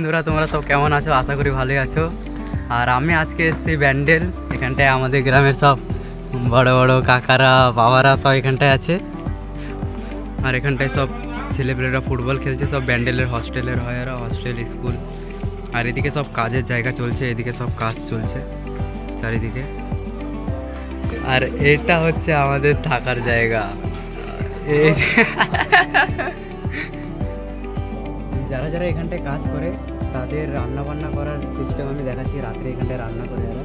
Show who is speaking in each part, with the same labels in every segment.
Speaker 1: বন্ধুরা, তোমরা সব কেমন আছো? আশা করি ভালোই আছো। আর আমি আজকে এসেছি ব্যান্ডেল। এখানটায় আমাদের গ্রামের সব বড় বড় কাকারা বাবারা সব এখানটায় আছে। আর এখানটায় সব ছেলেপেলেরা ফুটবল খেলছে, সব ব্যান্ডেলের হস্টেলের হয়, এরা হস্টেল স্কুল। আর এদিকে সব কাজের জায়গা চলছে, এদিকে সব কাজ চলছে চারিদিকে। আর এটা হচ্ছে আমাদের থাকার জায়গা। যারা যারা এখানটায় কাজ করে তাদের রান্না বান্না করার সিস্টেম আমি দেখাচ্ছি। রাত্রে এখানটায় রান্না করে এরা।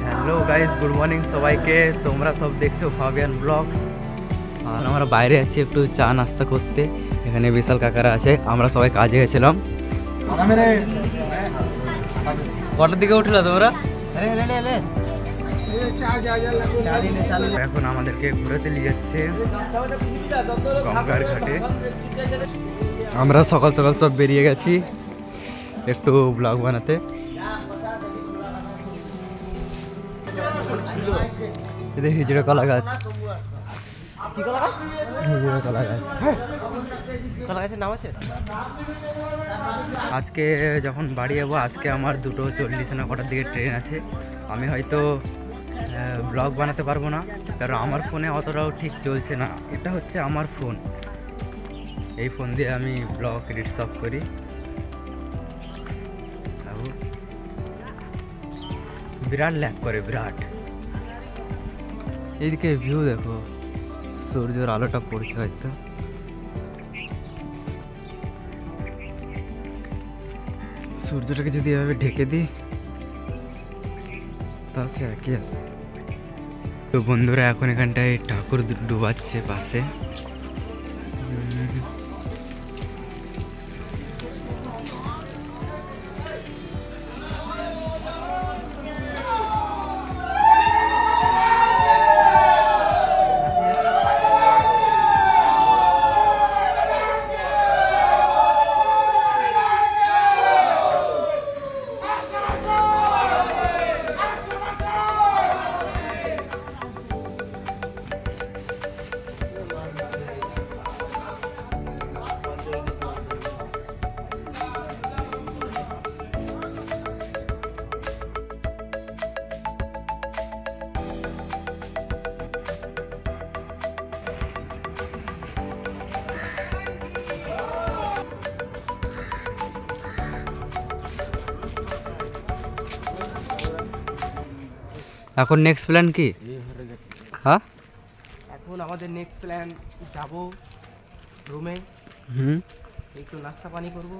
Speaker 1: হ্যালো গাইস, গুড মর্নিং সবাইকে। তোমরা সব দেখছো ফাবিয়ান ব্লগস। আর আমরা বাইরে আছি একটু চা নাস্তা করতে। এখানে বিশাল কাকারা আছে, আমরা সবাই কাজে গেছিলাম। কটার দিকে উঠলো তোমরা? এখন আমাদেরকে ঘুরাতে নিয়ে যাচ্ছে গঙ্গার ঘাটে। আমরা সকাল সকাল সব বেরিয়ে গেছি একটু ব্লগ বানাতে। হিজড়ে কলা গাছ, হিজড়ে কলা গাছ, কলা গাছের নাম আছে। আজকে যখন বাড়ি যাবো, আজকে আমার 2:40 না কটার দিকে ট্রেন আছে। আমি হয়তো ব্লগ বানাতে পারবো না, কারণ আমার ফোনে অতটাও ঠিক চলছে না। এটা হচ্ছে আমার ফোন, এই ফোন দিয়ে আমি ব্লগ এডিট সব করি। বিরাট ল্যাগ করে, বিরাট। এইদিকে ভিউ দেখো, সূর্যের আলোটা পড়ছে হয়তো। সূর্যটাকে যদি এভাবে ঢেকে দিই তা সে একই আছে। তো বন্ধুরা, এখন এখানটায় ঠাকুর ডুবাচ্ছে পাশে। এখন নেক্সট প্ল্যান কি? হ্যাঁ,
Speaker 2: এখন আমাদের নেক্সট প্ল্যান যাব রুমে, একটু নাস্তা পানি করব,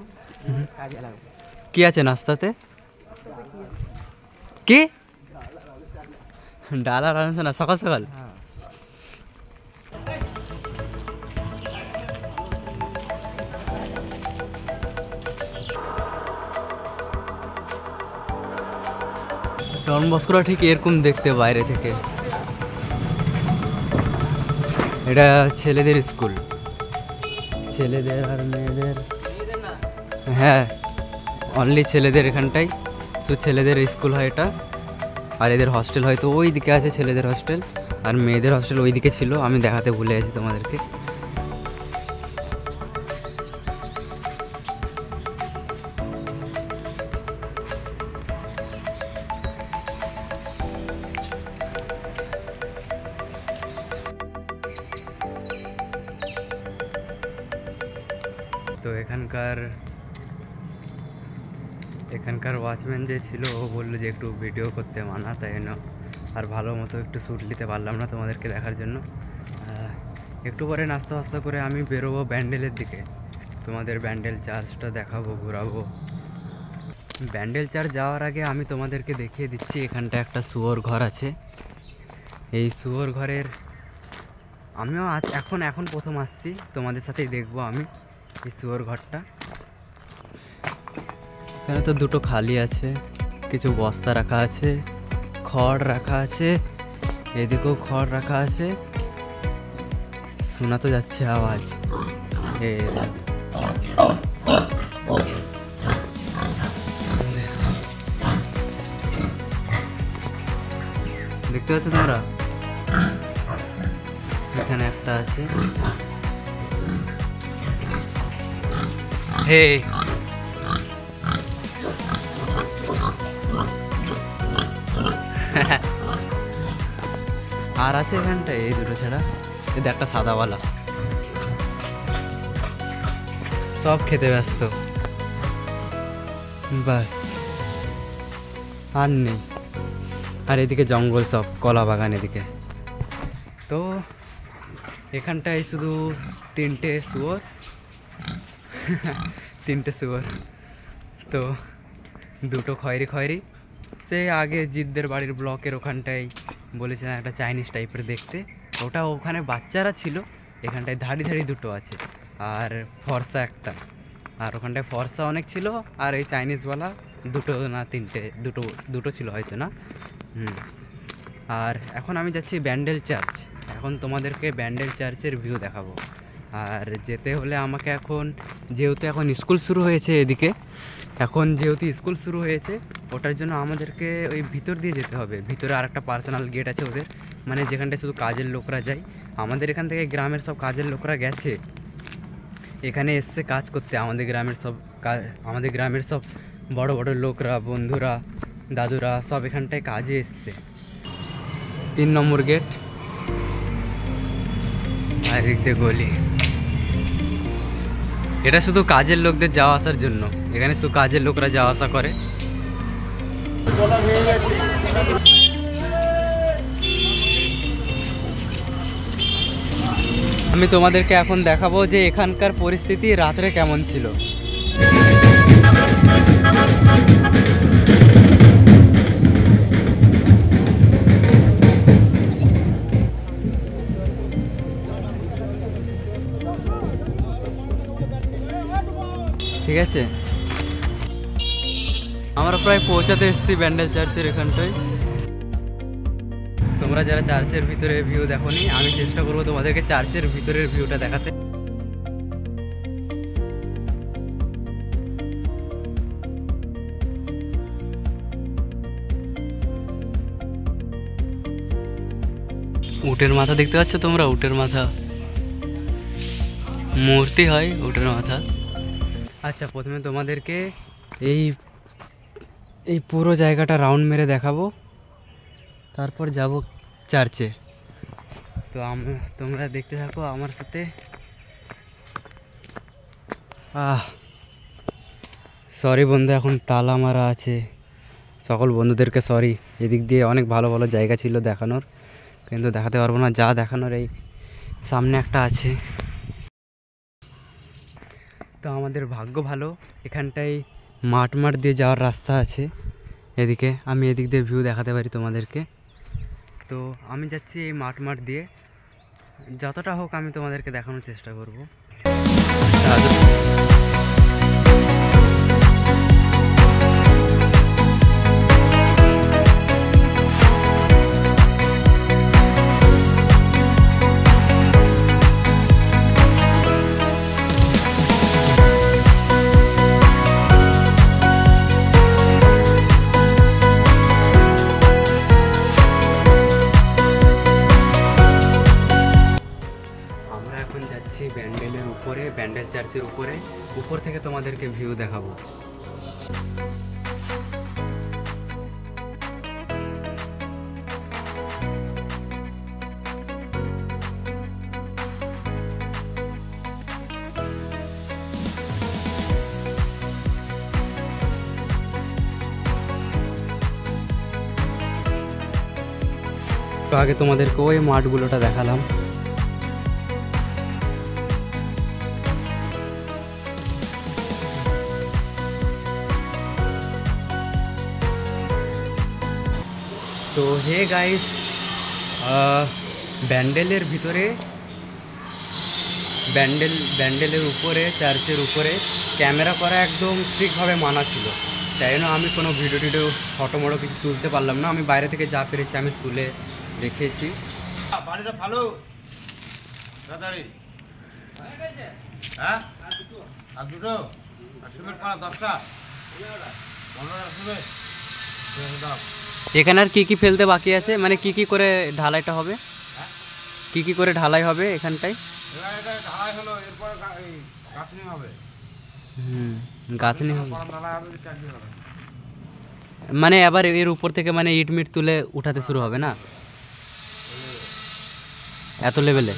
Speaker 2: কাজে লাগবে।
Speaker 1: কি আছে নাস্তাতে? কি ডাল আর আনছে না সকাল সকাল?
Speaker 2: হ্যাঁ,
Speaker 1: ডন বস্কোরা ঠিক এরকম দেখতে বাইরে থেকে। এটা ছেলেদের স্কুল, ছেলেদের আর মেয়েদের। হ্যাঁ, অনলি ছেলেদের এখানটাই, তো ছেলেদের স্কুল হয় এটা। আর এদের হস্টেল হয়তো ওই দিকে আছে, ছেলেদের হস্টেল। আর মেয়েদের হস্টেল ওই দিকে ছিল, আমি দেখাতে ভুলে গেছি তোমাদেরকে। তো এখানকার ওয়াচম্যান যে ছিল, ও বললো যে একটু ভিডিও করতে মানা, তাই জন্য আর ভালো মতো একটু শ্যুট নিতে পারলাম না তোমাদেরকে দেখার জন্য। একটু পরে নাস্তা ফাস্তা করে আমি বেরোবো ব্যান্ডেলের দিকে। তোমাদের ব্যান্ডেল চার্চটা দেখাবো, ঘোরাবো। ব্যান্ডেল চার্চ যাওয়ার আগে আমি তোমাদেরকে দেখিয়ে দিচ্ছি, এখানটা একটা শুয়োর ঘর আছে। এই শুয়োর ঘরের আমিও এখন প্রথম আসছি, তোমাদের সাথেই দেখবো আমি এই শুয়োর ঘরটা। এখানে তো দুটো খালি আছে, কিছু বস্তা রাখা আছে, খড় রাখা আছে, এদিকেও খড় রাখা আছে। শোনা তো যাচ্ছে আওয়াজ। দেখতে পাচ্ছ তোমরা, এখানে একটা আছে। হে আর আছে এখানটায় এই দুটো ছাড়া, এই একটা সাদাওয়ালা, সব খেতে ব্যস্ত, বাস আর নেই। আর এদিকে জঙ্গল, সব কলা বাগান এদিকে। তো এখানটায় শুধু তিনটে শুয়োর, তো দুটো খয়েরি খয়েরি। সে আগে জিদ্দের বাড়ির ব্লকের ওখানটায় বলেছিলাম একটা চাইনিজ টাইপের দেখতে, ওটা ওখানে বাচ্চারা ছিল। এখানটায় ধাড়ি ধাড়ি দুটো আছে, আর ফর্সা একটা, আর ওখানটায় ফর্সা অনেক ছিল, আর এই চাইনিজওয়ালা দুটো না তিনটে, দুটো ছিল হয়তো না। আর এখন আমি যাচ্ছি ব্যান্ডেল চার্চ। এখন তোমাদেরকে ব্যান্ডেল চার্চের ভিউ দেখাবো। আর যেতে হলে আমাকে এখন, যেহেতু এখন স্কুল শুরু হয়েছে এদিকে, ওটার জন্য আমাদেরকে ওই ভিতর দিয়ে যেতে হবে। ভিতরে আর একটা পার্সোনাল গেট আছে ওদের, মানে যেখানটায় শুধু কাজের লোকরা যায়। আমাদের এখান থেকে গ্রামের সব কাজের লোকরা গেছে, এখানে এসছে কাজ করতে। আমাদের গ্রামের সব বড় বড় লোকরা, বন্ধুরা, দাদুরা সব এখানটায় কাজে এসছে। 3 নম্বর গেট, আর একদিকে গলি। এটা শুধু কাজের লোকদের যাওয়া আসার জন্য, এখানে শুধু কাজের লোকরা যাওয়া আসা করে। আমি তোমাদেরকে এখন দেখাবো যে এখানকার পরিস্থিতি রাত্রে কেমন ছিল। ঠিক আছে, আমরা প্রায় পৌঁছাতে এসেছি ব্যান্ডেল চার্চের এখানটায়। তোমরা যারা চার্চের ভিতরে ভিউ দেখোনি, আমি চেষ্টা করবো তোমাদেরকে চার্চের ভিতরের ভিউটা দেখাতে। উটের মাথা দেখতে পাচ্ছ তোমরা, উটের মাথা মূর্তি হয় উটের মাথা। আচ্ছা, প্রথমে তোমাদেরকে এই পুরো জায়গাটা রাউন্ড মেরে দেখাবো, তারপর যাব চার্চে। তো তোমরা দেখতে থাকো আমার সাথে। সরি বন্ধু, এখন তালা মারা আছে। সকল বন্ধুদেরকে সরি। এদিক দিয়ে অনেক ভালো ভালো জায়গা ছিল দেখানোর, কিন্তু দেখাতে পারবো না। যা দেখানোর এই সামনে একটা আছে। তো আমাদের ভাগ্য ভালো, এখানটায় মাঠ দিয়ে যাওয়ার রাস্তা আছে এদিকে। আমি এদিক দিয়ে ভিউ দেখাতে পারি তোমাদেরকে। তো আমি যাচ্ছি এই মাঠ দিয়ে, যতটা হোক আমি তোমাদেরকে দেখানোর চেষ্টা করব। ব্যান্ডেলের উপরে, ব্যান্ডেল চার্চের উপর থেকে তোমাদেরকে ভিউ দেখাবো। তো আগে তোমাদেরকে ওই মাঠগুলোটা দেখালাম। তো হে গাইস, ব্যান্ডেলের ভিতরে, ব্যান্ডেলের উপরে, চার্চের উপরে ক্যামেরা করা একদম স্ট্রিক্টভাবে মানা ছিল। তাই জন্য আমি কোনো ভিডিও ফটো মোটো কিছু তুলতে পারলাম না। আমি বাইরে থেকে যা পেরেছি আমি তুলে রেখেছি।
Speaker 3: বাড়িটা ভালো তাড়াতাড়ি, হ্যাঁ আর দুটো, আর সিমেন্ট পাড়া 10টা, 15টা সিমেন্ট দাও।
Speaker 1: এখানে আর কি কি ফেলতে বাকি আছে, মানে কি কি করে ঢালাইটা হবে, কি কি করে ঢালাই হবে এখানটায়?
Speaker 3: এটা ঢালাই হলো, এরপর গাঁথনি হবে।
Speaker 1: গাঁথনি হবে,
Speaker 3: ঢালাই হবে, চাকরি হবে।
Speaker 1: মানে আবার এর উপর থেকে মানে ইট মিট তুলে উঠাতে শুরু হবে না এত লেভেলে?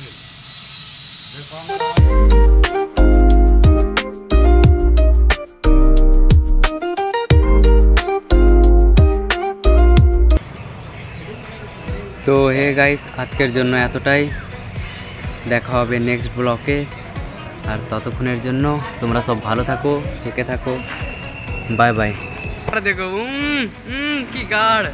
Speaker 1: তো হে গাইস, আজকের জন্য এতটাই। দেখা হবে নেক্সট ব্লকে। আর ততক্ষণের জন্য তোমরা সব ভালো থাকো, সুখে থাকো। Bye bye. দেখো কি গাড়।